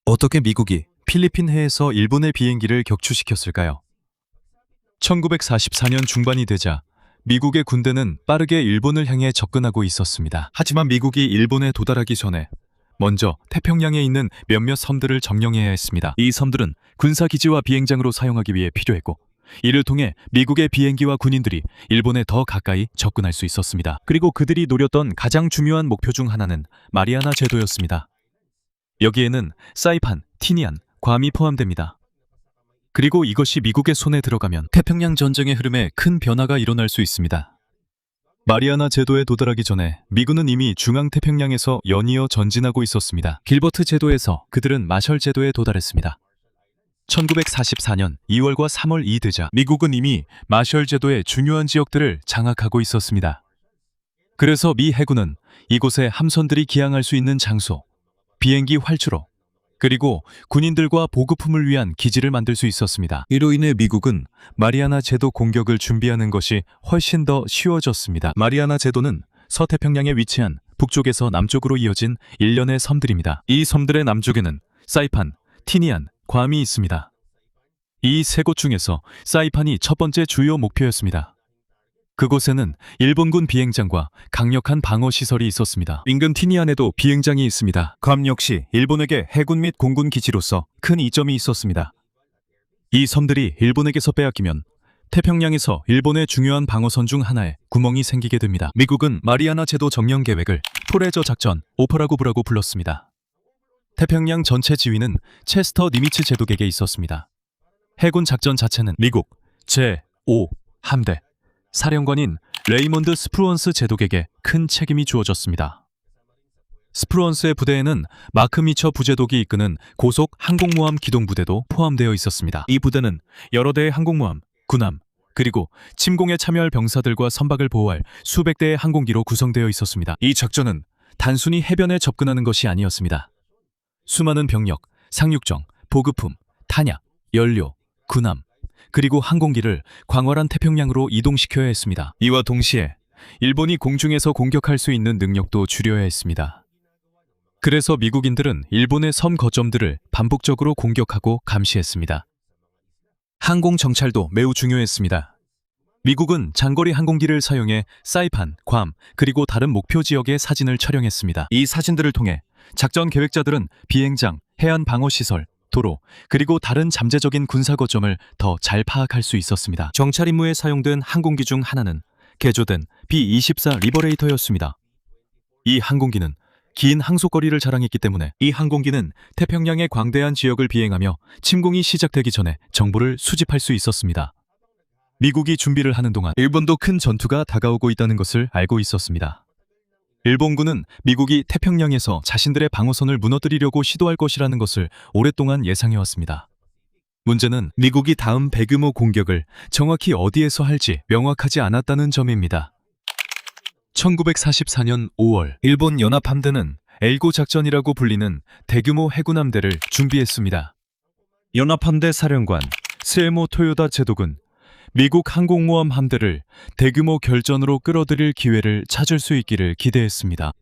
어떻게 미국이 필리핀 해에서 일본의 비행기를 격추시켰을까요? 1944년 중반이 되자 미국의 군대는 빠르게 일본을 향해 접근하고 있었습니다. 하지만 미국이 일본에 도달하기 전에 먼저 태평양에 있는 몇몇 섬들을 점령해야 했습니다. 이 섬들은 군사기지와 비행장으로 사용하기 위해 필요했고, 이를 통해 미국의 비행기와 군인들이 일본에 더 가까이 접근할 수 있었습니다. 그리고 그들이 노렸던 가장 중요한 목표 중 하나는 마리아나 제도였습니다. 여기에는 사이판, 티니안, 괌이 포함됩니다. 그리고 이것이 미국의 손에 들어가면 태평양 전쟁의 흐름에 큰 변화가 일어날 수 있습니다. 마리아나 제도에 도달하기 전에 미군은 이미 중앙태평양에서 연이어 전진하고 있었습니다. 길버트 제도에서 그들은 마셜 제도에 도달했습니다. 1944년 2월과 3월 이되자 미국은 이미 마셜 제도의 중요한 지역들을 장악하고 있었습니다. 그래서 미 해군은 이곳에 함선들이 기항할 수 있는 장소, 비행기 활주로, 그리고 군인들과 보급품을 위한 기지를 만들 수 있었습니다. 이로 인해 미국은 마리아나 제도 공격을 준비하는 것이 훨씬 더 쉬워졌습니다. 마리아나 제도는 서태평양에 위치한 북쪽에서 남쪽으로 이어진 일련의 섬들입니다. 이 섬들의 남쪽에는 사이판, 티니안, 괌이 있습니다. 이 세 곳 중에서 사이판이 첫 번째 주요 목표였습니다. 그곳에는 일본군 비행장과 강력한 방어시설이 있었습니다. 인근 티니안에도 비행장이 있습니다. 괌 역시 일본에게 해군 및 공군 기지로서 큰 이점이 있었습니다. 이 섬들이 일본에게서 빼앗기면 태평양에서 일본의 중요한 방어선 중 하나에 구멍이 생기게 됩니다. 미국은 마리아나 제도 점령 계획을 포레저 작전, 오퍼라고 부라고 불렀습니다. 태평양 전체 지휘는 체스터 니미츠 제독에게 있었습니다. 해군 작전 자체는 미국 제5 함대 사령관인 레이몬드 스프루언스 제독에게 큰 책임이 주어졌습니다. 스프루언스의 부대에는 마크 미처 부제독이 이끄는 고속 항공모함 기동부대도 포함되어 있었습니다. 이 부대는 여러 대의 항공모함, 군함, 그리고 침공에 참여할 병사들과 선박을 보호할 수백 대의 항공기로 구성되어 있었습니다. 이 작전은 단순히 해변에 접근하는 것이 아니었습니다. 수많은 병력, 상륙정, 보급품, 탄약, 연료, 군함, 그리고 항공기를 광활한 태평양으로 이동시켜야 했습니다. 이와 동시에 일본이 공중에서 공격할 수 있는 능력도 줄여야 했습니다. 그래서 미국인들은 일본의 섬 거점들을 반복적으로 공격하고 감시했습니다. 항공 정찰도 매우 중요했습니다. 미국은 장거리 항공기를 사용해 사이판, 괌, 그리고 다른 목표 지역의 사진을 촬영했습니다. 이 사진들을 통해 작전 계획자들은 비행장, 해안 방어시설, 도로, 그리고 다른 잠재적인 군사 거점을 더 잘 파악할 수 있었습니다. 정찰 임무에 사용된 항공기 중 하나는 개조된 B-24 리버레이터였습니다. 이 항공기는 긴 항속거리를 자랑했기 때문에 이 항공기는 태평양의 광대한 지역을 비행하며 침공이 시작되기 전에 정보를 수집할 수 있었습니다. 미국이 준비를 하는 동안 일본도 큰 전투가 다가오고 있다는 것을 알고 있었습니다. 일본군은 미국이 태평양에서 자신들의 방어선을 무너뜨리려고 시도할 것이라는 것을 오랫동안 예상해왔습니다. 문제는 미국이 다음 대규모 공격을 정확히 어디에서 할지 명확하지 않았다는 점입니다. 1944년 5월, 일본 연합함대는 엘고 작전이라고 불리는 대규모 해군함대를 준비했습니다. 연합함대 사령관 스에모 토요다 제독은 미국 항공모함 함대를 대규모 결전으로 끌어들일 기회를 찾을 수 있기를 기대했습니다.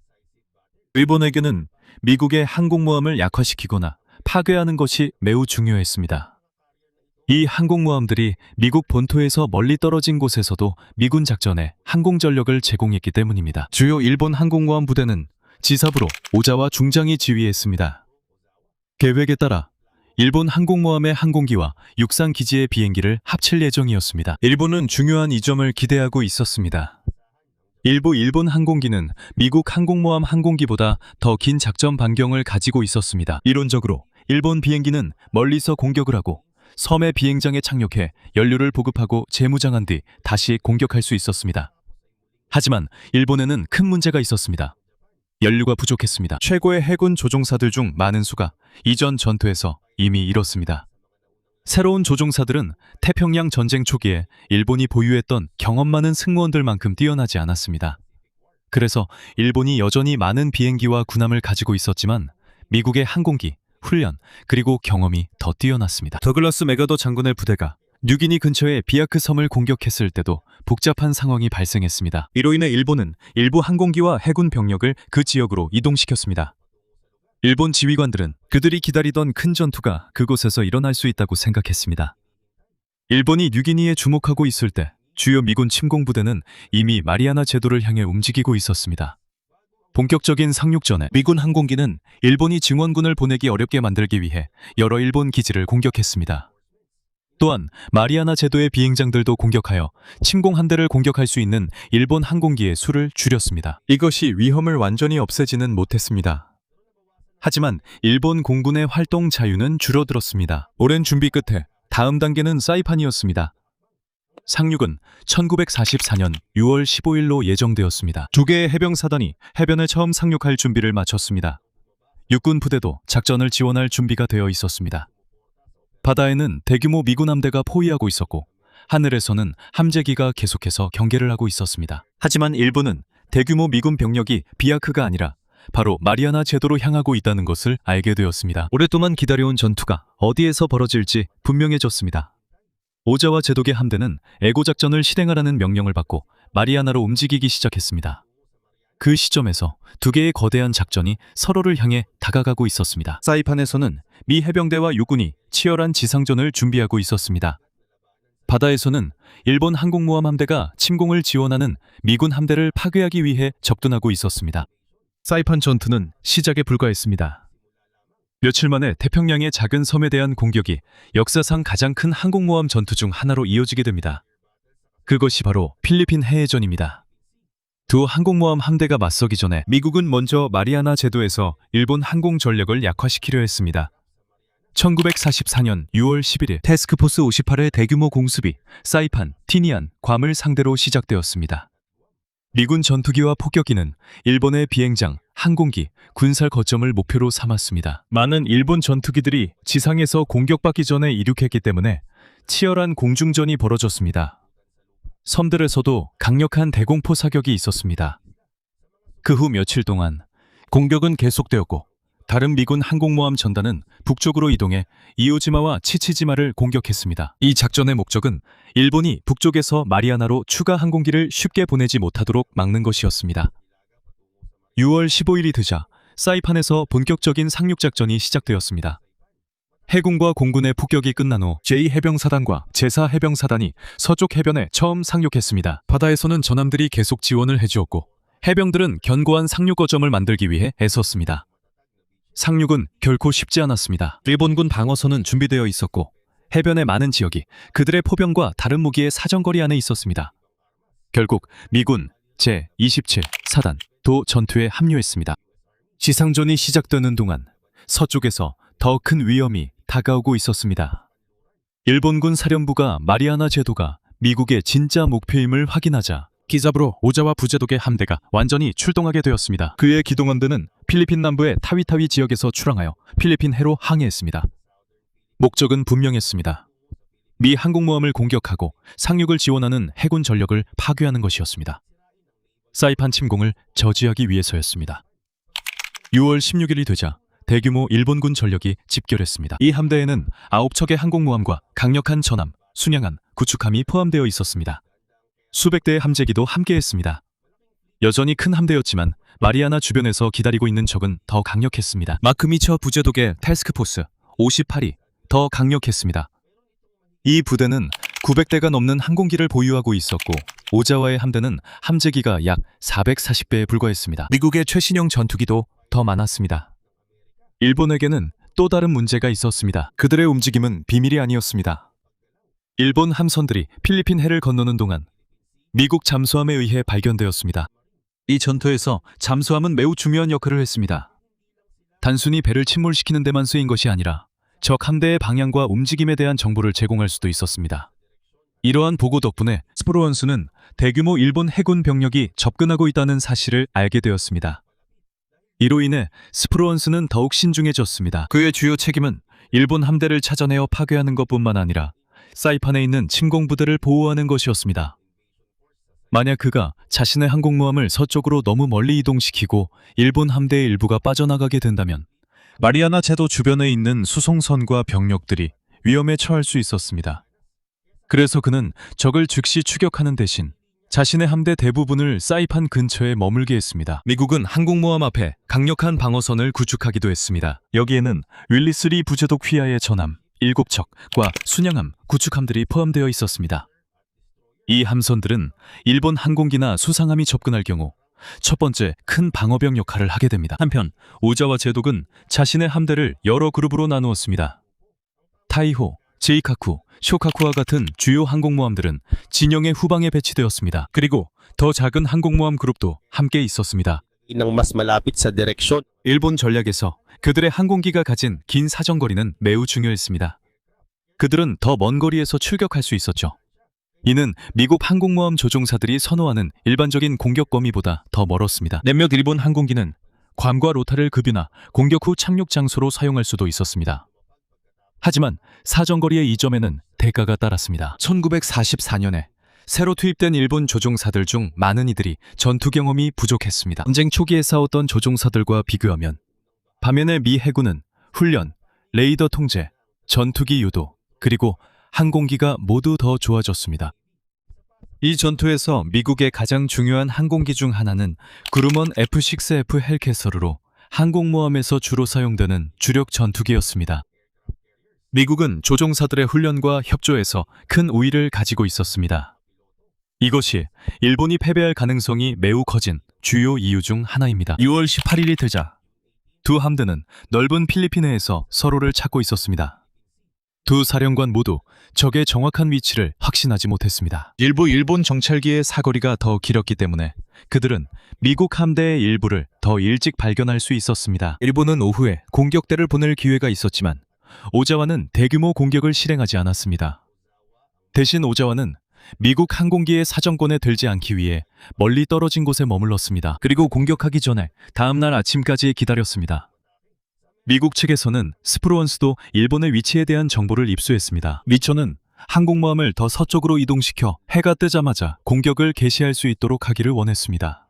일본에게는 미국의 항공모함을 약화시키거나 파괴하는 것이 매우 중요했습니다. 이 항공모함들이 미국 본토에서 멀리 떨어진 곳에서도 미군 작전에 항공전력을 제공했기 때문입니다. 주요 일본 항공모함 부대는 지사부로 오자와 중장이 지휘했습니다. 계획에 따라 일본 항공모함의 항공기와 육상 기지의 비행기를 합칠 예정이었습니다. 일본은 중요한 이점을 기대하고 있었습니다. 일부 일본 항공기는 미국 항공모함 항공기보다 더 긴 작전 반경을 가지고 있었습니다. 이론적으로 일본 비행기는 멀리서 공격을 하고 섬의 비행장에 착륙해 연료를 보급하고 재무장한 뒤 다시 공격할 수 있었습니다. 하지만 일본에는 큰 문제가 있었습니다. 연료가 부족했습니다. 최고의 해군 조종사들 중 많은 수가 이전 전투에서 이미 잃었습니다. 새로운 조종사들은 태평양 전쟁 초기에 일본이 보유했던 경험 많은 승무원들만큼 뛰어나지 않았습니다. 그래서 일본이 여전히 많은 비행기와 군함을 가지고 있었지만 미국의 항공기, 훈련, 그리고 경험이 더 뛰어났습니다. 더글라스 맥아더 장군의 부대가 뉴기니 근처의 비아크 섬을 공격했을 때도 복잡한 상황이 발생했습니다. 이로 인해 일본은 일부 항공기와 해군 병력을 그 지역으로 이동시켰습니다. 일본 지휘관들은 그들이 기다리던 큰 전투가 그곳에서 일어날 수 있다고 생각했습니다. 일본이 뉴기니에 주목하고 있을 때 주요 미군 침공부대는 이미 마리아나 제도를 향해 움직이고 있었습니다. 본격적인 상륙전에 미군 항공기는 일본이 증원군을 보내기 어렵게 만들기 위해 여러 일본 기지를 공격했습니다. 또한 마리아나 제도의 비행장들도 공격하여 침공 한 대를 공격할 수 있는 일본 항공기의 수를 줄였습니다. 이것이 위험을 완전히 없애지는 못했습니다. 하지만 일본 공군의 활동 자유는 줄어들었습니다. 오랜 준비 끝에 다음 단계는 사이판이었습니다. 상륙은 1944년 6월 15일로 예정되었습니다. 두 개의 해병사단이 해변에 처음 상륙할 준비를 마쳤습니다. 육군 부대도 작전을 지원할 준비가 되어 있었습니다. 바다에는 대규모 미군 함대가 포위하고 있었고 하늘에서는 함재기가 계속해서 경계를 하고 있었습니다. 하지만 일본은 대규모 미군 병력이 비아크가 아니라 바로 마리아나 제도로 향하고 있다는 것을 알게 되었습니다. 오랫동안 기다려온 전투가 어디에서 벌어질지 분명해졌습니다. 오자와 제독의 함대는 에고 작전을 실행하라는 명령을 받고 마리아나로 움직이기 시작했습니다. 그 시점에서 두 개의 거대한 작전이 서로를 향해 다가가고 있었습니다. 사이판에서는 미 해병대와 육군이 치열한 지상전을 준비하고 있었습니다. 바다에서는 일본 항공모함 함대가 침공을 지원하는 미군 함대를 파괴하기 위해 접근하고 있었습니다. 사이판 전투는 시작에 불과했습니다. 며칠 만에 태평양의 작은 섬에 대한 공격이 역사상 가장 큰 항공모함 전투 중 하나로 이어지게 됩니다. 그것이 바로 필리핀 해해전입니다. 두 항공모함 함대가 맞서기 전에 미국은 먼저 마리아나 제도에서 일본 항공 전력을 약화시키려 했습니다. 1944년 6월 11일 태스크포스 58의 대규모 공습이 사이판, 티니안, 괌을 상대로 시작되었습니다. 미군 전투기와 폭격기는 일본의 비행장, 항공기, 군사 거점을 목표로 삼았습니다. 많은 일본 전투기들이 지상에서 공격받기 전에 이륙했기 때문에 치열한 공중전이 벌어졌습니다. 섬들에서도 강력한 대공포 사격이 있었습니다. 그 후 며칠 동안 공격은 계속되었고 다른 미군 항공모함 전단은 북쪽으로 이동해 이오지마와 치치지마를 공격했습니다. 이 작전의 목적은 일본이 북쪽에서 마리아나로 추가 항공기를 쉽게 보내지 못하도록 막는 것이었습니다. 6월 15일이 되자 사이판에서 본격적인 상륙작전이 시작되었습니다. 해군과 공군의 폭격이 끝난 후 제2해병사단과 제4해병사단이 서쪽 해변에 처음 상륙했습니다. 바다에서는 전함들이 계속 지원을 해주었고 해병들은 견고한 상륙 거점을 만들기 위해 애썼습니다. 상륙은 결코 쉽지 않았습니다. 일본군 방어선은 준비되어 있었고 해변의 많은 지역이 그들의 포병과 다른 무기의 사정거리 안에 있었습니다. 결국 미군 제27사단도 전투에 합류했습니다. 지상전이 시작되는 동안 서쪽에서 더 큰 위험이 다가오고 있었습니다. 일본군 사령부가 마리아나 제도가 미국의 진짜 목표임을 확인하자 기잡으로 오자와 부제독의 함대가 완전히 출동하게 되었습니다. 그의 기동함대는 필리핀 남부의 타위타위 지역에서 출항하여 필리핀 해로 항해했습니다. 목적은 분명했습니다. 미 항공모함을 공격하고 상륙을 지원하는 해군 전력을 파괴하는 것이었습니다. 사이판 침공을 저지하기 위해서였습니다. 6월 16일이 되자 대규모 일본군 전력이 집결했습니다. 이 함대에는 9척의 항공모함과 강력한 전함, 순양함, 구축함이 포함되어 있었습니다. 수백 대의 함재기도 함께했습니다. 여전히 큰 함대였지만 마리아나 주변에서 기다리고 있는 적은 더 강력했습니다. 마크미처 부제독의 태스크포스 58이 더 강력했습니다. 이 부대는 900대가 넘는 항공기를 보유하고 있었고 오자와의 함대는 함재기가 약 440배에 불과했습니다. 미국의 최신형 전투기도 더 많았습니다. 일본에게는 또 다른 문제가 있었습니다. 그들의 움직임은 비밀이 아니었습니다. 일본 함선들이 필리핀 해를 건너는 동안 미국 잠수함에 의해 발견되었습니다. 이 전투에서 잠수함은 매우 중요한 역할을 했습니다. 단순히 배를 침몰시키는 데만 쓰인 것이 아니라 적 함대의 방향과 움직임에 대한 정보를 제공할 수도 있었습니다. 이러한 보고 덕분에 스프로원스는 대규모 일본 해군 병력이 접근하고 있다는 사실을 알게 되었습니다. 이로 인해 스프로원스는 더욱 신중해졌습니다. 그의 주요 책임은 일본 함대를 찾아내어 파괴하는 것뿐만 아니라 사이판에 있는 침공부대를 보호하는 것이었습니다. 만약 그가 자신의 항공모함을 서쪽으로 너무 멀리 이동시키고 일본 함대의 일부가 빠져나가게 된다면 마리아나 제도 주변에 있는 수송선과 병력들이 위험에 처할 수 있었습니다. 그래서 그는 적을 즉시 추격하는 대신 자신의 함대 대부분을 사이판 근처에 머물게 했습니다. 미국은 항공모함 앞에 강력한 방어선을 구축하기도 했습니다. 여기에는 윌리스리 부제독 휘하의 전함 7척과 순양함, 구축함들이 포함되어 있었습니다. 이 함선들은 일본 항공기나 수상함이 접근할 경우 첫 번째 큰 방어벽 역할을 하게 됩니다. 한편 오자와 제독은 자신의 함대를 여러 그룹으로 나누었습니다. 타이호, 제이카쿠, 쇼카쿠와 같은 주요 항공모함들은 진영의 후방에 배치되었습니다. 그리고 더 작은 항공모함 그룹도 함께 있었습니다. ng mas malapit sa direksyon. 일본 전략에서 그들의 항공기가 가진 긴 사정거리는 매우 중요했습니다. 그들은 더 먼 거리에서 출격할 수 있었죠. 이는 미국 항공모함 조종사들이 선호하는 일반적인 공격 범위보다 더 멀었습니다. 몇몇 일본 항공기는 괌과 로타를 급유나 공격 후 착륙 장소로 사용할 수도 있었습니다. 하지만 사정거리의 이 점에는 대가가 따랐습니다. 1944년에 새로 투입된 일본 조종사들 중 많은 이들이 전투 경험이 부족했습니다. 전쟁 초기에 싸웠던 조종사들과 비교하면 반면에 미 해군은 훈련, 레이더 통제, 전투기 유도, 그리고 항공기가 모두 더 좋아졌습니다. 이 전투에서 미국의 가장 중요한 항공기 중 하나는 그루먼 F-6F 헬캐서르로 항공모함에서 주로 사용되는 주력 전투기였습니다. 미국은 조종사들의 훈련과 협조에서 큰 우위를 가지고 있었습니다. 이것이 일본이 패배할 가능성이 매우 커진 주요 이유 중 하나입니다. 6월 18일이 되자 두 함대는 넓은 필리핀해에서 서로를 찾고 있었습니다. 두 사령관 모두 적의 정확한 위치를 확신하지 못했습니다. 일부 일본 정찰기의 사거리가 더 길었기 때문에 그들은 미국 함대의 일부를 더 일찍 발견할 수 있었습니다. 일본은 오후에 공격대를 보낼 기회가 있었지만 오자와는 대규모 공격을 실행하지 않았습니다. 대신 오자와는 미국 항공기의 사정권에 들지 않기 위해 멀리 떨어진 곳에 머물렀습니다. 그리고 공격하기 전에 다음날 아침까지 기다렸습니다. 미국 측에서는 스프루언스도 일본의 위치에 대한 정보를 입수했습니다. 미처는 항공모함을 더 서쪽으로 이동시켜 해가 뜨자마자 공격을 개시할 수 있도록 하기를 원했습니다.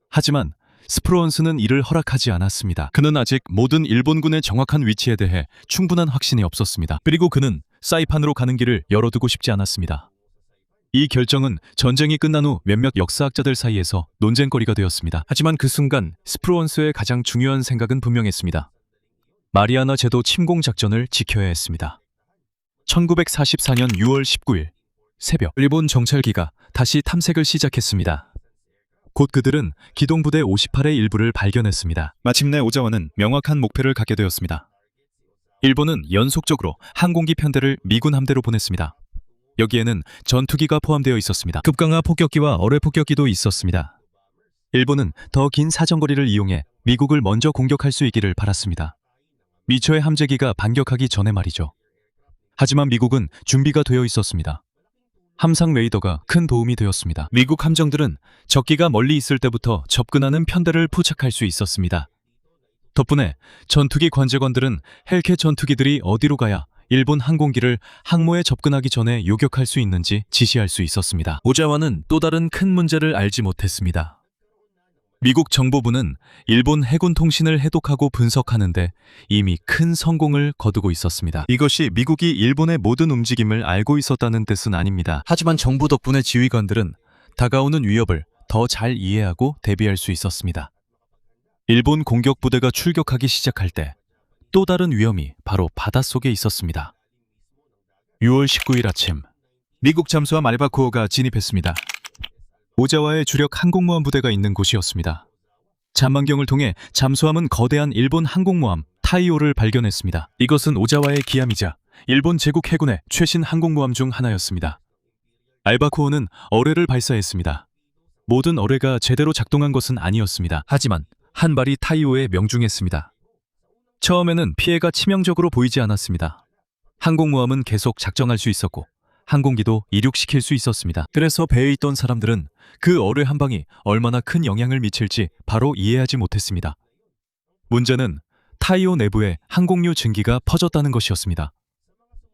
하지만 스프루언스는 이를 허락하지 않았습니다. 그는 아직 모든 일본군의 정확한 위치에 대해 충분한 확신이 없었습니다. 그리고 그는 사이판으로 가는 길을 열어두고 싶지 않았습니다. 이 결정은 전쟁이 끝난 후 몇몇 역사학자들 사이에서 논쟁거리가 되었습니다. 하지만 그 순간 스프루언스의 가장 중요한 생각은 분명했습니다. 마리아나 제도 침공 작전을 지켜야 했습니다. 1944년 6월 19일 새벽 일본 정찰기가 다시 탐색을 시작했습니다. 곧 그들은 기동부대 58의 일부를 발견했습니다. 마침내 오자와는 명확한 목표를 갖게 되었습니다. 일본은 연속적으로 항공기 편대를 미군 함대로 보냈습니다. 여기에는 전투기가 포함되어 있었습니다. 급강하 폭격기와 어뢰 폭격기도 있었습니다. 일본은 더 긴 사정거리를 이용해 미국을 먼저 공격할 수 있기를 바랐습니다. 미처의 함재기가 반격하기 전에 말이죠. 하지만 미국은 준비가 되어 있었습니다. 함상 레이더가 큰 도움이 되었습니다. 미국 함정들은 적기가 멀리 있을 때부터 접근하는 편대를 포착할 수 있었습니다. 덕분에 전투기 관제관들은 헬캐 전투기들이 어디로 가야 일본 항공기를 항모에 접근하기 전에 요격할 수 있는지 지시할 수 있었습니다. 오자와는 또 다른 큰 문제를 알지 못했습니다. 미국 정보부는 일본 해군 통신을 해독하고 분석하는데 이미 큰 성공을 거두고 있었습니다. 이것이 미국이 일본의 모든 움직임을 알고 있었다는 뜻은 아닙니다. 하지만 정부 덕분에 지휘관들은 다가오는 위협을 더 잘 이해하고 대비할 수 있었습니다. 일본 공격 부대가 출격하기 시작할 때 또 다른 위험이 바로 바닷속에 있었습니다. 6월 19일 아침 미국 잠수함 알바코어가 진입했습니다. 오자와의 주력 항공모함 부대가 있는 곳이었습니다. 잠만경을 통해 잠수함은 거대한 일본 항공모함 타이오를 발견했습니다. 이것은 오자와의 기함이자 일본 제국 해군의 최신 항공모함 중 하나였습니다. 알바코어는 어뢰를 발사했습니다. 모든 어뢰가 제대로 작동한 것은 아니었습니다. 하지만 한 발이 타이오에 명중했습니다. 처음에는 피해가 치명적으로 보이지 않았습니다. 항공모함은 계속 작정할 수 있었고 항공기도 이륙시킬 수 있었습니다. 그래서 배에 있던 사람들은 그 어뢰 한 방이 얼마나 큰 영향을 미칠지 바로 이해하지 못했습니다. 문제는 타이오 내부에 항공유 증기가 퍼졌다는 것이었습니다.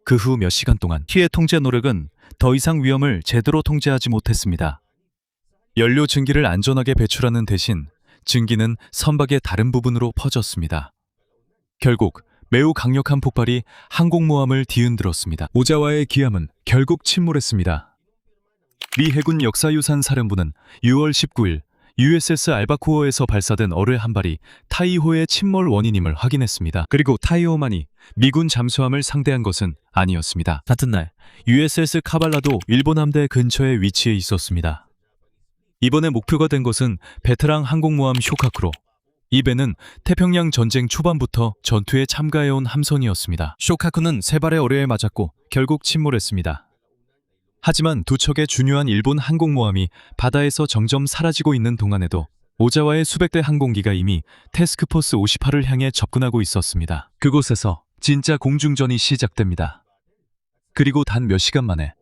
그 후 몇 시간 동안 피해 통제 노력은 더 이상 위험을 제대로 통제하지 못했습니다. 연료 증기를 안전하게 배출하는 대신 증기는 선박의 다른 부분으로 퍼졌습니다. 결국 매우 강력한 폭발이 항공모함을 뒤흔들었습니다. 오자와의 기함은 결국 침몰했습니다. 미 해군 역사유산 사령부는 6월 19일 USS 알바코어에서 발사된 어뢰 한 발이 타이호의 침몰 원인임을 확인했습니다. 그리고 타이호만이 미군 잠수함을 상대한 것은 아니었습니다. 같은 날 USS 카발라도 일본 함대 근처에 위치해 있었습니다. 이번에 목표가 된 것은 베테랑 항공모함 쇼카쿠로. 이 배는 태평양 전쟁 초반부터 전투에 참가해온 함선이었습니다. 쇼카쿠는 세 발의 어뢰에 맞았고 결국 침몰했습니다. 하지만 두 척의 중요한 일본 항공모함이 바다에서 점점 사라지고 있는 동안에도 오자와의 수백 대 항공기가 이미 태스크포스 58을 향해 접근하고 있었습니다. 그곳에서 진짜 공중전이 시작됩니다. 그리고 단 몇 시간 만에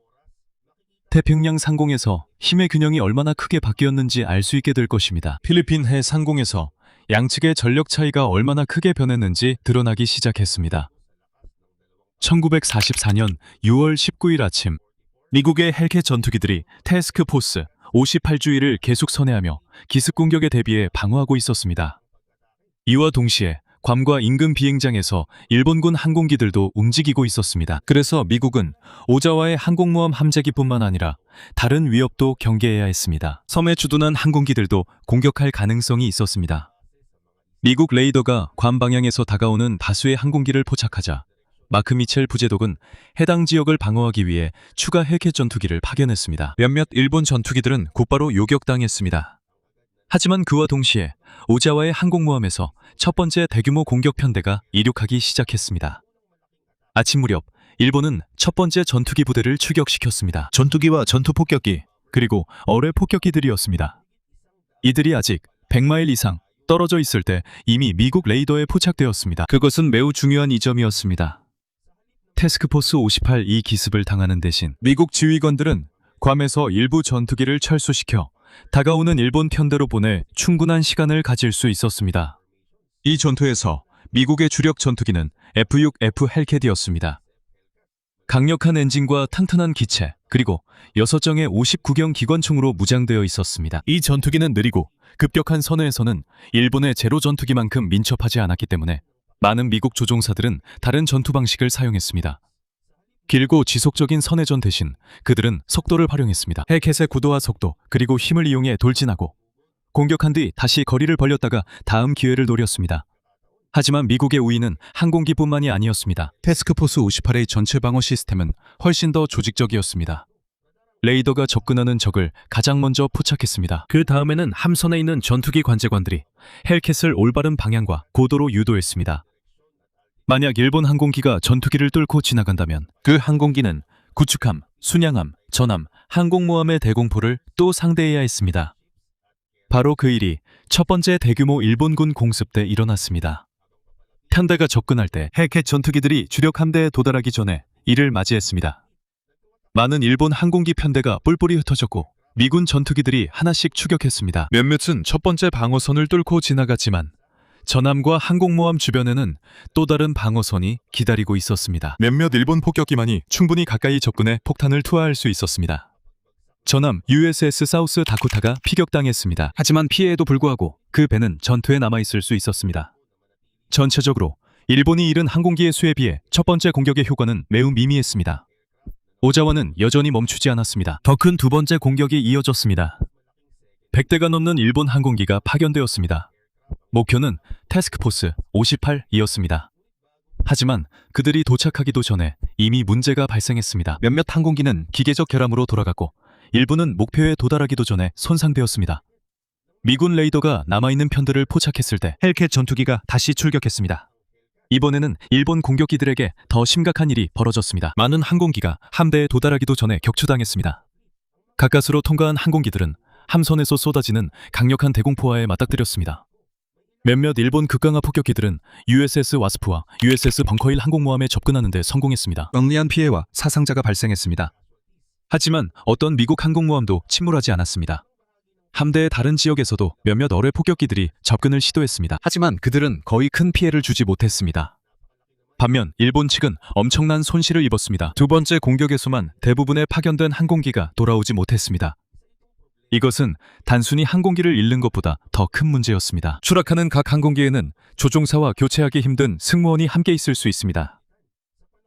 태평양 상공에서 힘의 균형이 얼마나 크게 바뀌었는지 알 수 있게 될 것입니다. 필리핀 해 상공에서 양측의 전력 차이가 얼마나 크게 변했는지 드러나기 시작했습니다. 1944년 6월 19일 아침, 미국의 헬켓 전투기들이 태스크포스 58주의를 계속 선회하며 기습 공격에 대비해 방어하고 있었습니다. 이와 동시에 괌과 인근 비행장에서 일본군 항공기들도 움직이고 있었습니다. 그래서 미국은 오자와의 항공모함 함재기뿐만 아니라 다른 위협도 경계해야 했습니다. 섬에 주둔한 항공기들도 공격할 가능성이 있었습니다. 미국 레이더가 괌 방향에서 다가오는 다수의 항공기를 포착하자 마크 미첼 부제독은 해당 지역을 방어하기 위해 추가 헬켓 전투기를 파견했습니다. 몇몇 일본 전투기들은 곧바로 요격당했습니다. 하지만 그와 동시에 오자와의 항공모함에서 첫 번째 대규모 공격 편대가 이륙하기 시작했습니다. 아침 무렵 일본은 첫 번째 전투기 부대를 출격시켰습니다. 전투기와 전투폭격기, 그리고 어뢰 폭격기들이었습니다. 이들이 아직 100마일 이상 떨어져 있을 때 이미 미국 레이더에 포착되었습니다. 그것은 매우 중요한 이점이었습니다. 태스크포스 58 이 기습을 당하는 대신 미국 지휘관들은 괌에서 일부 전투기를 철수시켜 다가오는 일본 편대로 보내 충분한 시간을 가질 수 있었습니다. 이 전투에서 미국의 주력 전투기는 F-6F 헬켓이었습니다. 강력한 엔진과 튼튼한 기체, 그리고 6정의 59경 기관총으로 무장되어 있었습니다. 이 전투기는 느리고 급격한 선회에서는 일본의 제로 전투기만큼 민첩하지 않았기 때문에 많은 미국 조종사들은 다른 전투 방식을 사용했습니다. 길고 지속적인 선회전 대신 그들은 속도를 활용했습니다. 헬켓의 구도와 속도, 그리고 힘을 이용해 돌진하고 공격한 뒤 다시 거리를 벌렸다가 다음 기회를 노렸습니다. 하지만 미국의 우위는 항공기뿐만이 아니었습니다. 태스크포스 58의 전체 방어 시스템은 훨씬 더 조직적이었습니다. 레이더가 접근하는 적을 가장 먼저 포착했습니다. 그 다음에는 함선에 있는 전투기 관제관들이 헬켓을 올바른 방향과 고도로 유도했습니다. 만약 일본 항공기가 전투기를 뚫고 지나간다면 그 항공기는 구축함, 순양함, 전함, 항공모함의 대공포를 또 상대해야 했습니다. 바로 그 일이 첫 번째 대규모 일본군 공습 때 일어났습니다. 편대가 접근할 때 헬켓 전투기들이 주력 함대에 도달하기 전에 이를 맞이했습니다. 많은 일본 항공기 편대가 뿔뿔이 흩어졌고 미군 전투기들이 하나씩 추격했습니다. 몇몇은 첫 번째 방어선을 뚫고 지나갔지만 전함과 항공모함 주변에는 또 다른 방어선이 기다리고 있었습니다. 몇몇 일본 폭격기만이 충분히 가까이 접근해 폭탄을 투하할 수 있었습니다. 전함 USS 사우스 다코타가 피격당했습니다. 하지만 피해에도 불구하고 그 배는 전투에 남아있을 수 있었습니다. 전체적으로 일본이 잃은 항공기의 수에 비해 첫 번째 공격의 효과는 매우 미미했습니다. 오자와는 여전히 멈추지 않았습니다. 더 큰 두 번째 공격이 이어졌습니다. 100대가 넘는 일본 항공기가 파견되었습니다. 목표는 태스크포스 58이었습니다. 하지만 그들이 도착하기도 전에 이미 문제가 발생했습니다. 몇몇 항공기는 기계적 결함으로 돌아갔고 일부는 목표에 도달하기도 전에 손상되었습니다. 미군 레이더가 남아있는 편들을 포착했을 때 헬켓 전투기가 다시 출격했습니다. 이번에는 일본 공격기들에게 더 심각한 일이 벌어졌습니다. 많은 항공기가 함대에 도달하기도 전에 격추당했습니다. 가까스로 통과한 항공기들은 함선에서 쏟아지는 강력한 대공포와에 맞닥뜨렸습니다. 몇몇 일본 극강화 폭격기들은 USS 와스프와 USS 벙커힐 항공모함에 접근하는 데 성공했습니다. 영리한 피해와 사상자가 발생했습니다. 하지만 어떤 미국 항공모함도 침몰하지 않았습니다. 함대의 다른 지역에서도 몇몇 어뢰 폭격기들이 접근을 시도했습니다. 하지만 그들은 거의 큰 피해를 주지 못했습니다. 반면 일본 측은 엄청난 손실을 입었습니다. 두 번째 공격에서만 대부분의 파견된 항공기가 돌아오지 못했습니다. 이것은 단순히 항공기를 잃는 것보다 더 큰 문제였습니다. 추락하는 각 항공기에는 조종사와 교체하기 힘든 승무원이 함께 있을 수 있습니다.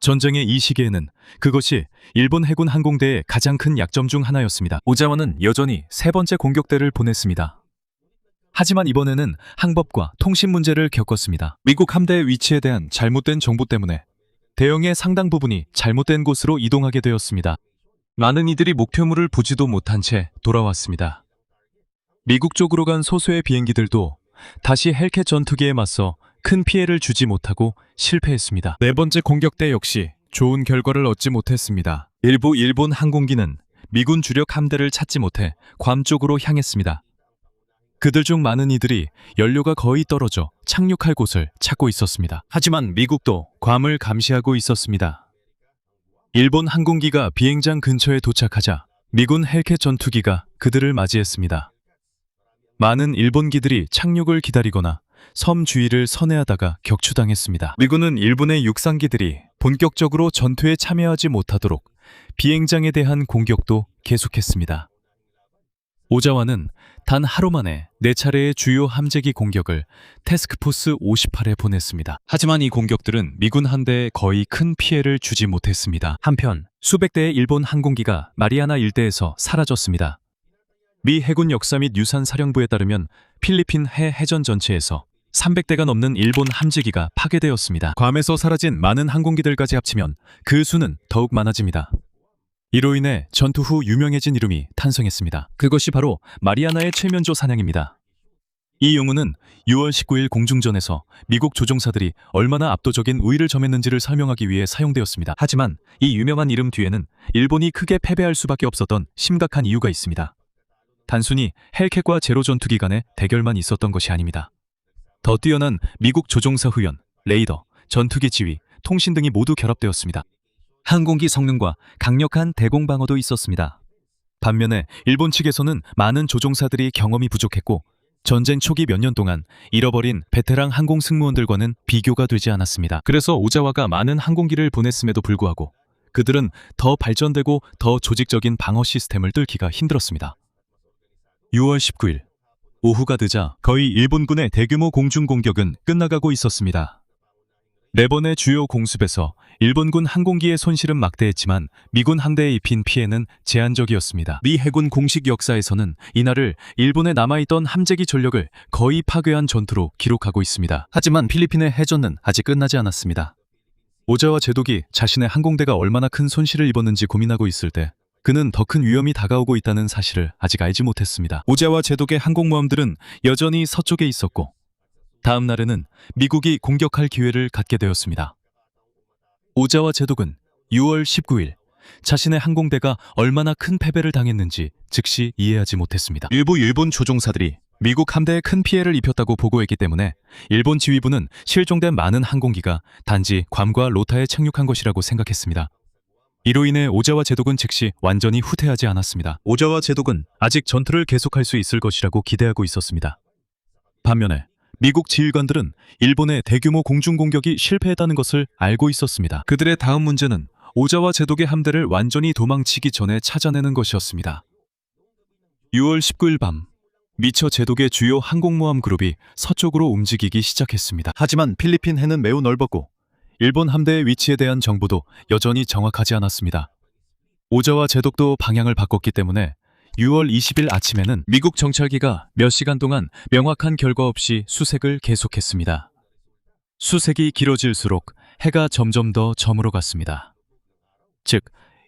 전쟁의 이 시기에는 그것이 일본 해군 항공대의 가장 큰 약점 중 하나였습니다. 오자와는 여전히 세 번째 공격대를 보냈습니다. 하지만 이번에는 항법과 통신 문제를 겪었습니다. 미국 함대의 위치에 대한 잘못된 정보 때문에 대형의 상당 부분이 잘못된 곳으로 이동하게 되었습니다. 많은 이들이 목표물을 보지도 못한 채 돌아왔습니다. 미국 쪽으로 간 소수의 비행기들도 다시 헬캣 전투기에 맞서 큰 피해를 주지 못하고 실패했습니다. 네 번째 공격대 역시 좋은 결과를 얻지 못했습니다. 일부 일본 항공기는 미군 주력 함대를 찾지 못해 괌 쪽으로 향했습니다. 그들 중 많은 이들이 연료가 거의 떨어져 착륙할 곳을 찾고 있었습니다. 하지만 미국도 괌을 감시하고 있었습니다. 일본 항공기가 비행장 근처에 도착하자 미군 헬캣 전투기가 그들을 맞이했습니다. 많은 일본기들이 착륙을 기다리거나 섬 주위를 선회하다가 격추당했습니다. 미군은 일본의 육상기들이 본격적으로 전투에 참여하지 못하도록 비행장에 대한 공격도 계속했습니다. 오자와는 단 하루 만에 4차례의 주요 함재기 공격을 태스크포스 58에 보냈습니다. 하지만 이 공격들은 미군 함대에 거의 큰 피해를 주지 못했습니다. 한편 수백 대의 일본 항공기가 마리아나 일대에서 사라졌습니다. 미 해군 역사 및 유산 사령부에 따르면 필리핀 해 해전 전체에서 300대가 넘는 일본 함재기가 파괴되었습니다. 괌에서 사라진 많은 항공기들까지 합치면 그 수는 더욱 많아집니다. 이로 인해 전투 후 유명해진 이름이 탄생했습니다. 그것이 바로 마리아나의 최면조 사냥입니다. 이 용어는 6월 19일 공중전에서 미국 조종사들이 얼마나 압도적인 우위를 점했는지를 설명하기 위해 사용되었습니다. 하지만 이 유명한 이름 뒤에는 일본이 크게 패배할 수밖에 없었던 심각한 이유가 있습니다. 단순히 헬캣과 제로 전투기 간의 대결만 있었던 것이 아닙니다. 더 뛰어난 미국 조종사 훈련, 레이더, 전투기 지휘, 통신 등이 모두 결합되었습니다. 항공기 성능과 강력한 대공 방어도 있었습니다. 반면에 일본 측에서는 많은 조종사들이 경험이 부족했고 전쟁 초기 몇 년 동안 잃어버린 베테랑 항공 승무원들과는 비교가 되지 않았습니다. 그래서 오자와가 많은 항공기를 보냈음에도 불구하고 그들은 더 발전되고 더 조직적인 방어 시스템을 뚫기가 힘들었습니다. 6월 19일 오후가 되자 거의 일본군의 대규모 공중 공격은 끝나가고 있었습니다. 4번의 주요 공습에서 일본군 항공기의 손실은 막대했지만 미군 함대에 입힌 피해는 제한적이었습니다. 미 해군 공식 역사에서는 이날을 일본에 남아있던 함재기 전력을 거의 파괴한 전투로 기록하고 있습니다. 하지만 필리핀의 해전은 아직 끝나지 않았습니다. 오자와 제독이 자신의 항공대가 얼마나 큰 손실을 입었는지 고민하고 있을 때 그는 더 큰 위험이 다가오고 있다는 사실을 아직 알지 못했습니다. 오자와 제독의 항공모함들은 여전히 서쪽에 있었고 다음 날에는 미국이 공격할 기회를 갖게 되었습니다. 오자와 제독은 6월 19일 자신의 항공대가 얼마나 큰 패배를 당했는지 즉시 이해하지 못했습니다. 일부 일본 조종사들이 미국 함대에 큰 피해를 입혔다고 보고했기 때문에 일본 지휘부는 실종된 많은 항공기가 단지 괌과 로타에 착륙한 것이라고 생각했습니다. 이로 인해 오자와 제독은 즉시 완전히 후퇴하지 않았습니다. 오자와 제독은 아직 전투를 계속할 수 있을 것이라고 기대하고 있었습니다. 반면에 미국 지휘관들은 일본의 대규모 공중공격이 실패했다는 것을 알고 있었습니다. 그들의 다음 문제는 오자와 제독의 함대를 완전히 도망치기 전에 찾아내는 것이었습니다. 6월 19일 밤 미처 제독의 주요 항공모함 그룹이 서쪽으로 움직이기 시작했습니다. 하지만 필리핀 해는 매우 넓었고 일본 함대의 위치에 대한 정보도 여전히 정확하지 않았습니다. 오자와 제독도 방향을 바꿨기 때문에 6월 20일 아침에는 미국 정찰기가 몇 시간 동안 명확한 결과 없이 수색을 계속했습니다. 수색이 길어질수록 해가 점점 더 저물어 갔습니다. 즉,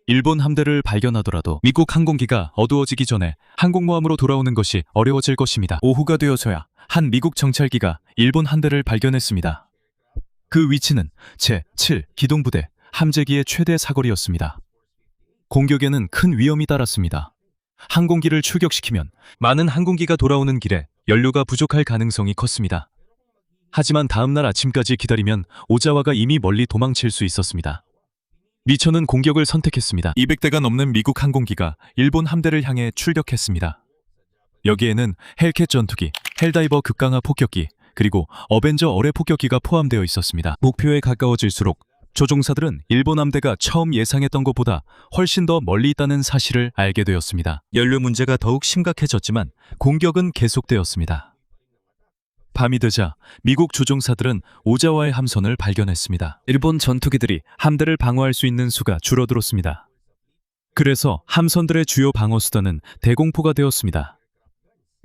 일본 함대를 발견하더라도 미국 항공기가 어두워지기 전에 항공모함으로 돌아오는 것이 어려워질 것입니다. 오후가 되어서야 한 미국 정찰기가 일본 함대를 발견했습니다. 그 위치는 제7 기동부대 함재기의 최대 사거리였습니다. 공격에는 큰 위험이 따랐습니다. 항공기를 출격시키면 많은 항공기가 돌아오는 길에 연료가 부족할 가능성이 컸습니다. 하지만 다음날 아침까지 기다리면 오자와가 이미 멀리 도망칠 수 있었습니다. 미처는 공격을 선택했습니다. 200대가 넘는 미국 항공기가 일본 함대를 향해 출격했습니다. 여기에는 헬캣 전투기, 헬다이버 극강화 폭격기, 그리고 어벤져 어뢰 폭격기가 포함되어 있었습니다. 목표에 가까워질수록 조종사들은 일본 함대가 처음 예상했던 것보다 훨씬 더 멀리 있다는 사실을 알게 되었습니다. 연료 문제가 더욱 심각해졌지만 공격은 계속되었습니다. 밤이 되자 미국 조종사들은 오자와의 함선을 발견했습니다. 일본 전투기들이 함대를 방어할 수 있는 수가 줄어들었습니다. 그래서 함선들의 주요 방어 수단은 대공포가 되었습니다.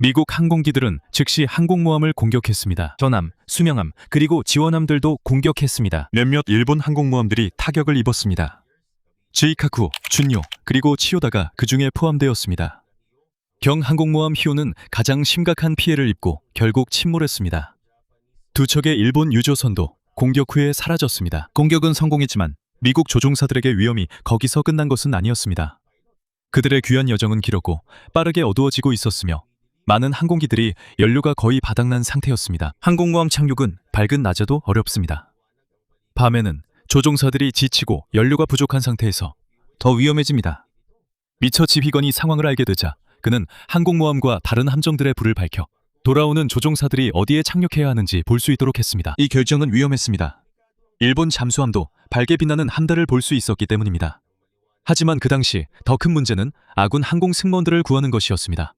미국 항공기들은 즉시 항공모함을 공격했습니다. 전함, 수명함, 그리고 지원함들도 공격했습니다. 몇몇 일본 항공모함들이 타격을 입었습니다. 제이카쿠, 준요, 그리고 치요다가 그 중에 포함되었습니다. 경항공모함 히오는 가장 심각한 피해를 입고 결국 침몰했습니다. 두 척의 일본 유조선도 공격 후에 사라졌습니다. 공격은 성공했지만 미국 조종사들에게 위험이 거기서 끝난 것은 아니었습니다. 그들의 귀한 여정은 길었고 빠르게 어두워지고 있었으며 많은 항공기들이 연료가 거의 바닥난 상태였습니다. 항공모함 착륙은 밝은 낮에도 어렵습니다. 밤에는 조종사들이 지치고 연료가 부족한 상태에서 더 위험해집니다. 미처 지휘관이 상황을 알게 되자 그는 항공모함과 다른 함정들의 불을 밝혀 돌아오는 조종사들이 어디에 착륙해야 하는지 볼 수 있도록 했습니다. 이 결정은 위험했습니다. 일본 잠수함도 밝게 빛나는 함대를 볼 수 있었기 때문입니다. 하지만 그 당시 더 큰 문제는 아군 항공 승무원들을 구하는 것이었습니다.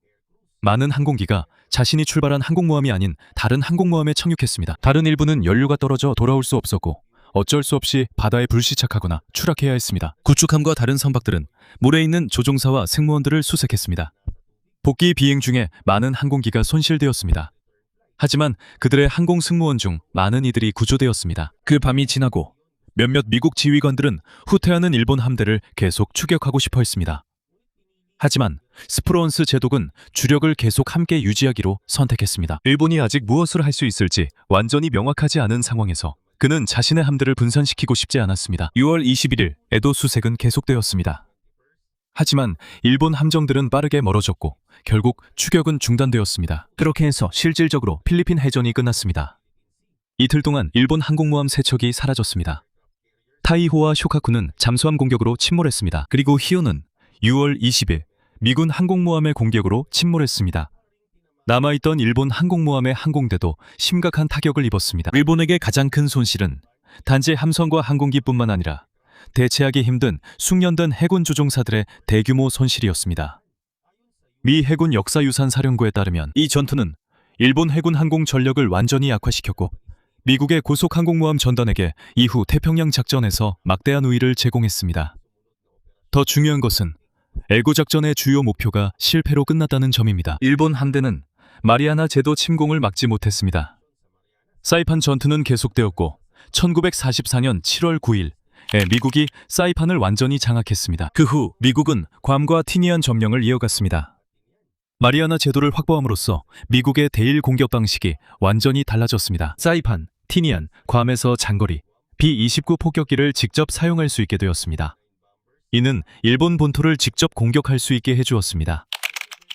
많은 항공기가 자신이 출발한 항공모함이 아닌 다른 항공모함에 착륙했습니다. 다른 일부는 연료가 떨어져 돌아올 수 없었고 어쩔 수 없이 바다에 불시착하거나 추락해야 했습니다. 구축함과 다른 선박들은 물에 있는 조종사와 승무원들을 수색했습니다. 복귀 비행 중에 많은 항공기가 손실되었습니다. 하지만 그들의 항공 승무원 중 많은 이들이 구조되었습니다. 그 밤이 지나고 몇몇 미국 지휘관들은 후퇴하는 일본 함대를 계속 추격하고 싶어 했습니다. 하지만 스프론스 제독은 주력을 계속 함께 유지하기로 선택했습니다. 일본이 아직 무엇을 할 수 있을지 완전히 명확하지 않은 상황에서 그는 자신의 함대를 분산시키고 싶지 않았습니다. 6월 21일 에도 수색은 계속되었습니다. 하지만 일본 함정들은 빠르게 멀어졌고 결국 추격은 중단되었습니다. 그렇게 해서 실질적으로 필리핀 해전이 끝났습니다. 이틀 동안 일본 항공모함 3척이 사라졌습니다. 타이호와 쇼카쿠는 잠수함 공격으로 침몰했습니다. 그리고 히오는 6월 20일 미군 항공모함의 공격으로 침몰했습니다. 남아있던 일본 항공모함의 항공대도 심각한 타격을 입었습니다. 일본에게 가장 큰 손실은 단지 함선과 항공기뿐만 아니라 대체하기 힘든 숙련된 해군 조종사들의 대규모 손실이었습니다. 미 해군 역사유산 사령부에 따르면 이 전투는 일본 해군 항공 전력을 완전히 약화시켰고 미국의 고속 항공모함 전단에게 이후 태평양 작전에서 막대한 우위를 제공했습니다. 더 중요한 것은 에고 작전의 주요 목표가 실패로 끝났다는 점입니다. 일본 함대는 마리아나 제도 침공을 막지 못했습니다. 사이판 전투는 계속되었고 1944년 7월 9일에 미국이 사이판을 완전히 장악했습니다. 그 후 미국은 괌과 티니안 점령을 이어갔습니다. 마리아나 제도를 확보함으로써 미국의 대일 공격 방식이 완전히 달라졌습니다. 사이판, 티니안, 괌에서 장거리 B-29 폭격기를 직접 사용할 수 있게 되었습니다. 이는 일본 본토를 직접 공격할 수 있게 해주었습니다.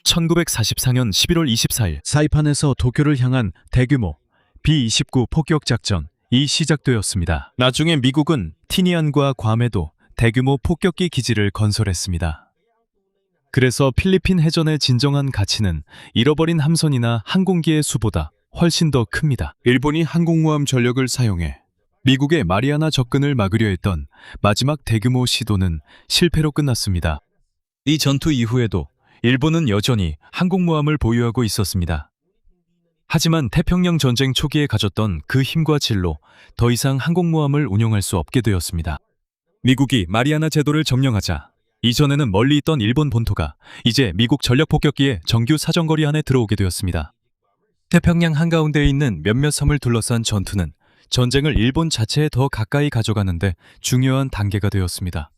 1944년 11월 24일 사이판에서 도쿄를 향한 대규모 B-29 폭격 작전이 시작되었습니다. 나중에 미국은 티니안과 괌에도 대규모 폭격기 기지를 건설했습니다. 그래서 필리핀 해전의 진정한 가치는 잃어버린 함선이나 항공기의 수보다 훨씬 더 큽니다. 일본이 항공모함 전력을 사용해 미국의 마리아나 접근을 막으려 했던 마지막 대규모 시도는 실패로 끝났습니다. 이 전투 이후에도 일본은 여전히 항공모함을 보유하고 있었습니다. 하지만 태평양 전쟁 초기에 가졌던 그 힘과 질로 더 이상 항공모함을 운용할 수 없게 되었습니다. 미국이 마리아나 제도를 점령하자 이전에는 멀리 있던 일본 본토가 이제 미국 전략 폭격기의 정규 사정거리 안에 들어오게 되었습니다. 태평양 한가운데에 있는 몇몇 섬을 둘러싼 전투는 전쟁을 일본 자체에 더 가까이 가져가는데 중요한 단계가 되었습니다.